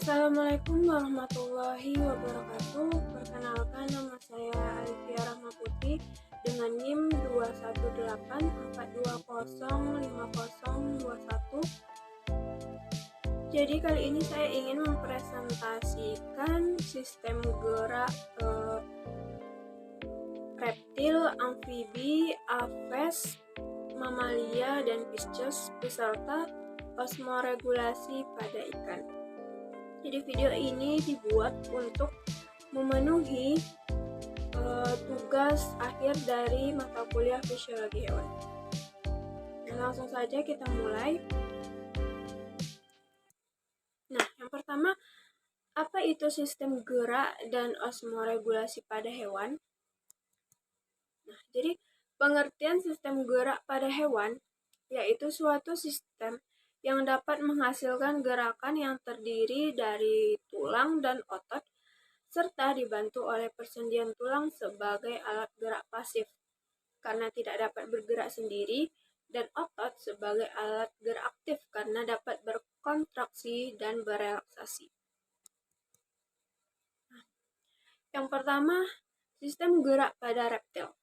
Assalamualaikum warahmatullahi wabarakatuh. Perkenalkan, nama saya Alifia Rahma Putri dengan NIM 21842505021. Jadi kali ini saya ingin mempresentasikan sistem gerak reptil, amfibi, aves, mamalia, dan pisces beserta osmoregulasi pada ikan. Jadi video ini dibuat untuk memenuhi tugas akhir dari mata kuliah fisiologi hewan. Nah, langsung saja kita mulai. Nah, yang pertama, apa itu sistem gerak dan osmoregulasi pada hewan? Nah, jadi pengertian sistem gerak pada hewan yaitu suatu sistem yang dapat menghasilkan gerakan yang terdiri dari tulang dan otot, serta dibantu oleh persendian tulang sebagai alat gerak pasif, karena tidak dapat bergerak sendiri, dan otot sebagai alat gerak aktif, karena dapat berkontraksi dan berelaksasi. Nah, yang pertama, sistem gerak pada reptil.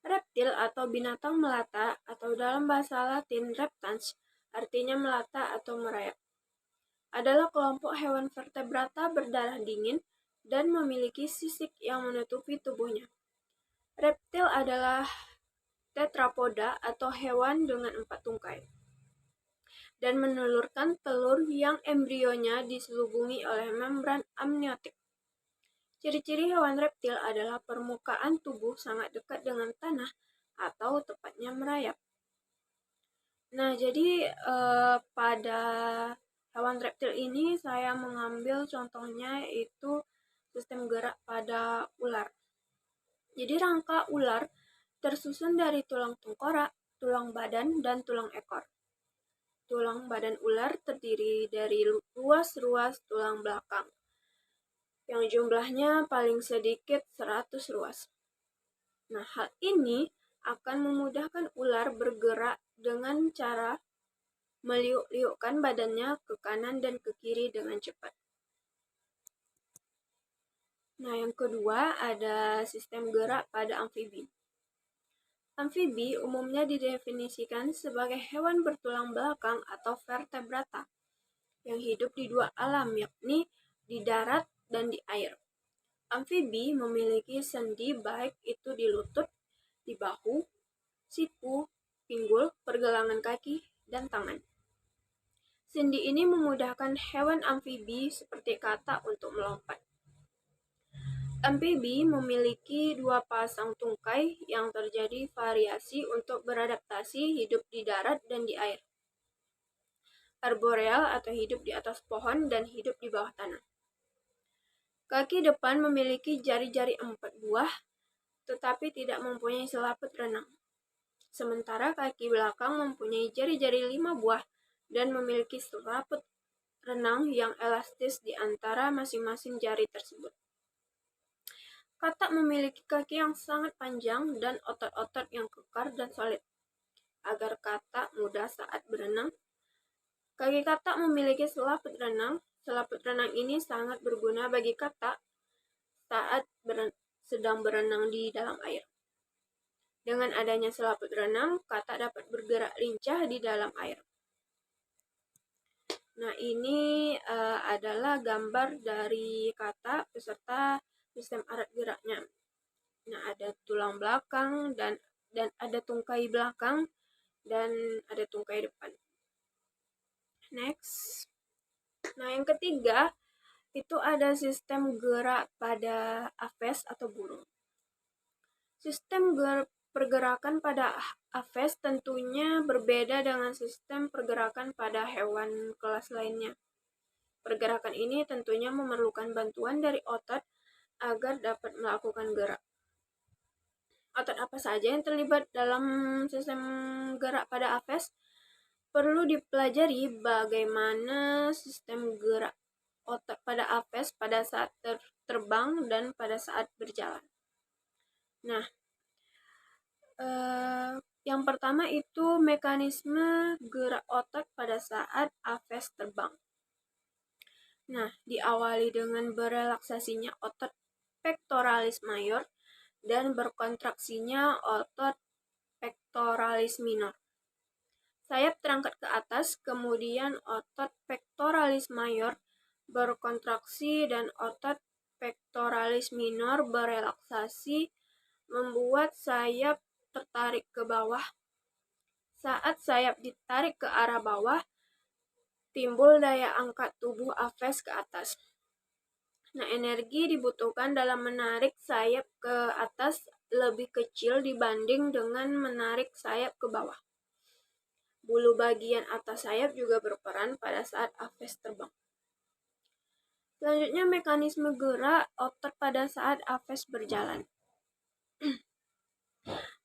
Reptil atau binatang melata, atau dalam bahasa Latin reptans, artinya melata atau merayap, adalah kelompok hewan vertebrata berdarah dingin dan memiliki sisik yang menutupi tubuhnya. Reptil adalah tetrapoda atau hewan dengan 4 tungkai dan menelurkan telur yang embrionya diselubungi oleh membran amniotik. Ciri-ciri hewan reptil adalah permukaan tubuh sangat dekat dengan tanah atau tepatnya merayap. Nah, jadi pada hewan reptil ini saya mengambil contohnya yaitu sistem gerak pada ular. Jadi rangka ular tersusun dari tulang tengkorak, tulang badan, dan tulang ekor. Tulang badan ular terdiri dari ruas-ruas tulang belakang, yang jumlahnya paling sedikit 100 ruas. Nah, hal ini akan memudahkan ular bergerak dengan cara meliuk-liukkan badannya ke kanan dan ke kiri dengan cepat. Nah, yang kedua ada sistem gerak pada amfibi. Amfibi umumnya didefinisikan sebagai hewan bertulang belakang atau vertebrata yang hidup di dua alam, yakni di darat dan di air. Amfibi memiliki sendi baik itu di lutut, di bahu, siku, pinggul, pergelangan kaki, dan tangan. Sendi ini memudahkan hewan amfibi seperti katak untuk melompat. Amfibi memiliki 2 pasang tungkai yang terjadi variasi untuk beradaptasi hidup di darat dan di air. Arboreal atau hidup di atas pohon dan hidup di bawah tanah. Kaki depan memiliki jari-jari 4 buah, tetapi tidak mempunyai selaput renang. Sementara kaki belakang mempunyai jari-jari 5 buah dan memiliki selaput renang yang elastis di antara masing-masing jari tersebut. Katak memiliki kaki yang sangat panjang dan otot-otot yang kekar dan solid, agar katak mudah saat berenang. Kaki katak memiliki selaput renang. Selaput renang ini sangat berguna bagi katak saat sedang berenang di dalam air. Dengan adanya selaput renang, katak dapat bergerak lincah di dalam air. Nah, ini adalah gambar dari katak beserta sistem alat geraknya. Nah, ada tulang belakang dan ada tungkai belakang dan ada tungkai depan. Next. Nah, yang ketiga itu ada sistem gerak pada aves atau burung. Sistem pergerakan pada aves tentunya berbeda dengan sistem pergerakan pada hewan kelas lainnya. Pergerakan ini tentunya memerlukan bantuan dari otot agar dapat melakukan gerak. Otot apa saja yang terlibat dalam sistem gerak pada aves? Perlu dipelajari bagaimana sistem gerak otot pada aves pada saat terbang dan pada saat berjalan. Nah, yang pertama itu mekanisme gerak otot pada saat aves terbang. Nah, diawali dengan berelaksasinya otot pectoralis major dan berkontraksinya otot pectoralis minor. Sayap terangkat ke atas, kemudian otot pectoralis major berkontraksi dan otot pectoralis minor berelaksasi, membuat sayap tertarik ke bawah. Saat sayap ditarik ke arah bawah, timbul daya angkat tubuh Aves ke atas. Nah, energi dibutuhkan dalam menarik sayap ke atas lebih kecil dibanding dengan menarik sayap ke bawah. Bulu bagian atas sayap juga berperan pada saat Aves terbang. Selanjutnya, mekanisme gerak otot pada saat Aves berjalan.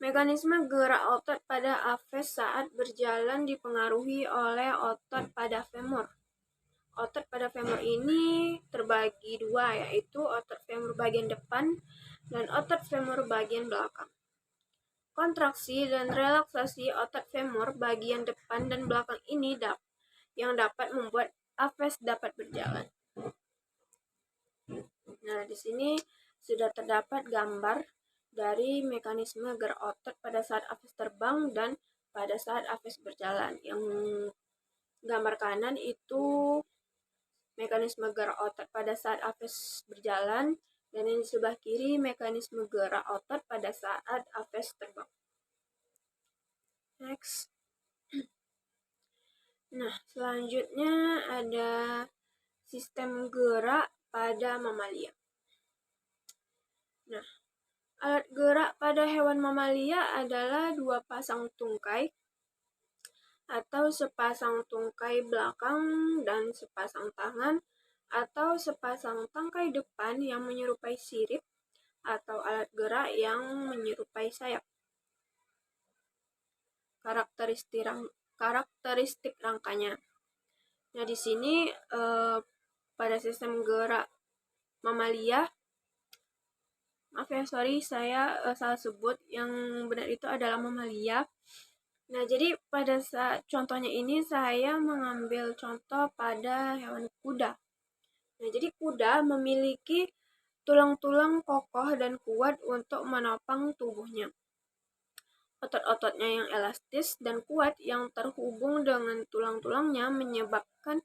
Mekanisme gerak otot pada Aves saat berjalan dipengaruhi oleh otot pada femur. Otot pada femur ini terbagi dua, yaitu otot femur bagian depan dan otot femur bagian belakang. Kontraksi dan relaksasi otot femur bagian depan dan belakang ini yang dapat membuat Aves dapat berjalan. Nah, di sini sudah terdapat gambar dari mekanisme gerak otot pada saat Aves terbang dan pada saat Aves berjalan. Yang gambar kanan itu mekanisme gerak otot pada saat Aves berjalan, dan yang di sebelah kiri mekanisme gerak otot pada saat Aves terbang. Next. Nah, selanjutnya ada sistem gerak pada mamalia. Nah, alat gerak pada hewan mamalia adalah dua pasang tungkai atau sepasang tungkai belakang dan sepasang tangan atau sepasang tangkai depan yang menyerupai sirip atau alat gerak yang menyerupai sayap. Karakteristik rangkanya. Nah, di sini pada sistem gerak mamalia, saya salah sebut, yang benar itu adalah mamalia. Nah, jadi pada saat contohnya ini saya mengambil contoh pada hewan kuda. Nah, jadi kuda memiliki tulang-tulang kokoh dan kuat untuk menopang tubuhnya. Otot-ototnya yang elastis dan kuat yang terhubung dengan tulang-tulangnya menyebabkan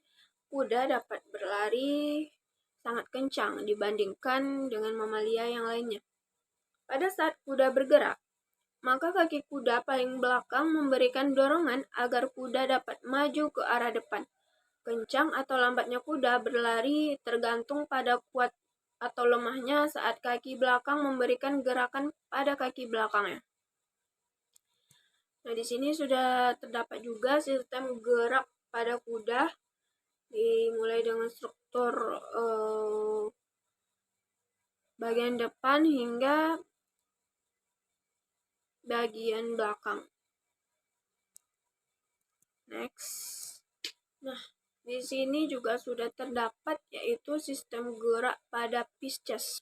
kuda dapat berlari sangat kencang dibandingkan dengan mamalia yang lainnya. Pada saat kuda bergerak, maka kaki kuda paling belakang memberikan dorongan agar kuda dapat maju ke arah depan. Kencang atau lambatnya kuda berlari tergantung pada kuat atau lemahnya saat kaki belakang memberikan gerakan pada kaki belakangnya. Nah, di sini sudah terdapat juga sistem gerak pada kuda, dimulai dengan struktur bagian depan hingga bagian belakang. Next. Nah, di sini juga sudah terdapat yaitu sistem gerak pada Pisces.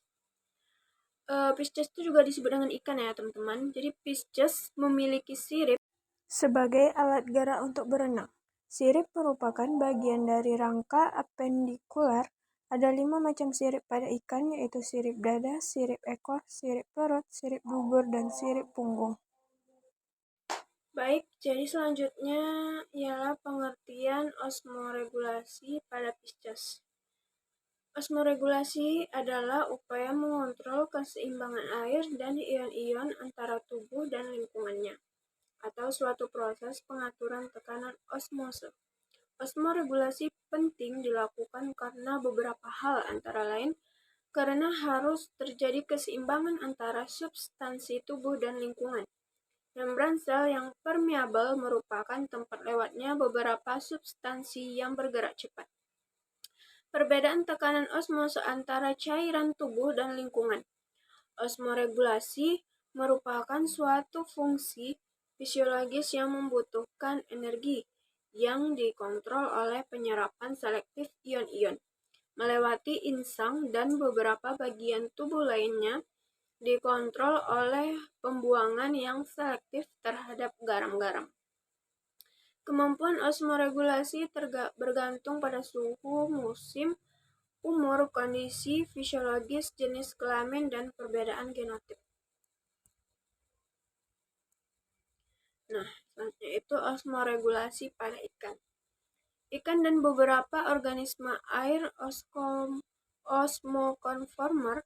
Pisces itu juga disebut dengan ikan ya teman-teman. Jadi Pisces memiliki sirip sebagai alat gerak untuk berenang. Sirip merupakan bagian dari rangka apendikular. Ada 5 macam sirip pada ikan, yaitu sirip dada, sirip ekor, sirip perut, sirip dubur, dan sirip punggung. Baik, jadi selanjutnya ialah pengertian osmoregulasi pada Pisces. Osmoregulasi adalah upaya mengontrol keseimbangan air dan ion-ion antara tubuh dan lingkungannya, atau suatu proses pengaturan tekanan osmose. Osmoregulasi penting dilakukan karena beberapa hal, antara lain karena harus terjadi keseimbangan antara substansi tubuh dan lingkungan. Membran sel yang permeabel merupakan tempat lewatnya beberapa substansi yang bergerak cepat. Perbedaan tekanan osmose antara cairan tubuh dan lingkungan. Osmoregulasi merupakan suatu fungsi fisiologis yang membutuhkan energi yang dikontrol oleh penyerapan selektif ion-ion melewati insang, dan beberapa bagian tubuh lainnya dikontrol oleh pembuangan yang selektif terhadap garam-garam. Kemampuan osmoregulasi bergantung pada suhu, musim, umur, kondisi fisiologis, jenis kelamin, dan perbedaan genotip. Nah, selanjutnya itu osmoregulasi pada ikan. Ikan dan beberapa organisme air osmokonformer.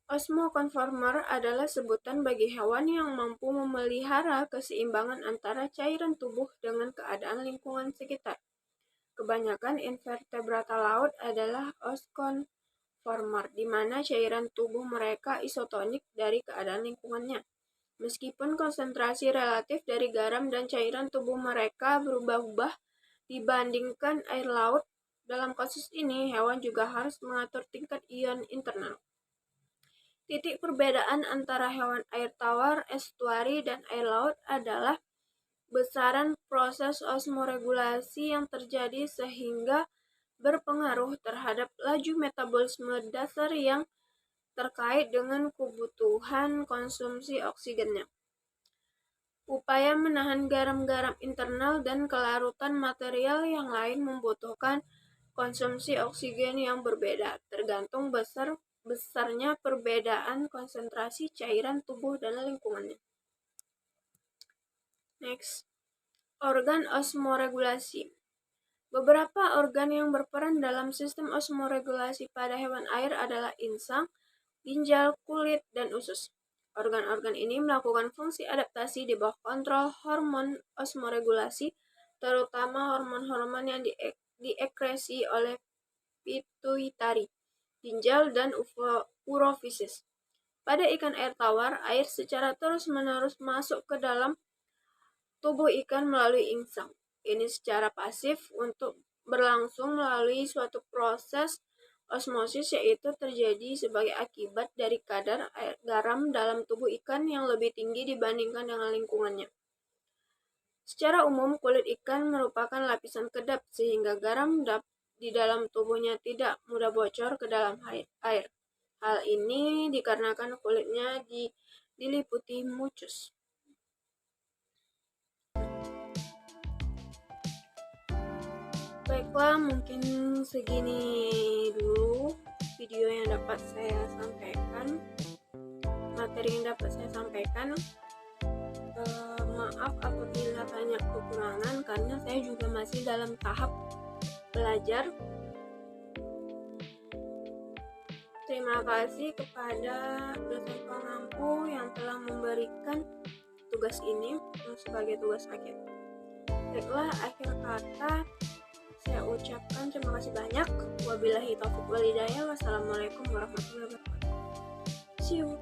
Osmokonformer adalah sebutan bagi hewan yang mampu memelihara keseimbangan antara cairan tubuh dengan keadaan lingkungan sekitar. Kebanyakan invertebrata laut adalah osmokonformer, di mana cairan tubuh mereka isotonik dari keadaan lingkungannya. Meskipun konsentrasi relatif dari garam dan cairan tubuh mereka berubah-ubah dibandingkan air laut, dalam kasus ini hewan juga harus mengatur tingkat ion internal. Titik perbedaan antara hewan air tawar, estuari, dan air laut adalah besaran proses osmoregulasi yang terjadi sehingga berpengaruh terhadap laju metabolisme dasar yang terkait dengan kebutuhan konsumsi oksigennya. Upaya menahan garam-garam internal dan kelarutan material yang lain membutuhkan konsumsi oksigen yang berbeda, tergantung besarnya perbedaan konsentrasi cairan tubuh dan lingkungannya. Next, organ osmoregulasi. Beberapa organ yang berperan dalam sistem osmoregulasi pada hewan air adalah insang, ginjal, kulit, dan usus. Organ-organ ini melakukan fungsi adaptasi di bawah kontrol hormon osmoregulasi, terutama hormon-hormon yang diekresi oleh pituitari, ginjal, dan urofisis. Pada ikan air tawar, air secara terus-menerus masuk ke dalam tubuh ikan melalui insang. Ini secara pasif untuk berlangsung melalui suatu proses osmosis, yaitu terjadi sebagai akibat dari kadar garam dalam tubuh ikan yang lebih tinggi dibandingkan dengan lingkungannya. Secara umum, kulit ikan merupakan lapisan kedap sehingga garam di dalam tubuhnya tidak mudah bocor ke dalam air. Hal ini dikarenakan kulitnya diliputi mucus. Baiklah, mungkin segini dulu video yang dapat saya sampaikan, materi yang dapat saya sampaikan. Maaf apabila banyak kekurangan karena saya juga masih dalam tahap belajar. Terima kasih kepada dosen pengampu yang telah memberikan tugas ini sebagai tugas akhir. Baiklah, akhir kata saya ucapkan terima kasih banyak. Wabillahi taufiq wal hidayah. Wassalamualaikum warahmatullahi wabarakatuh. See you.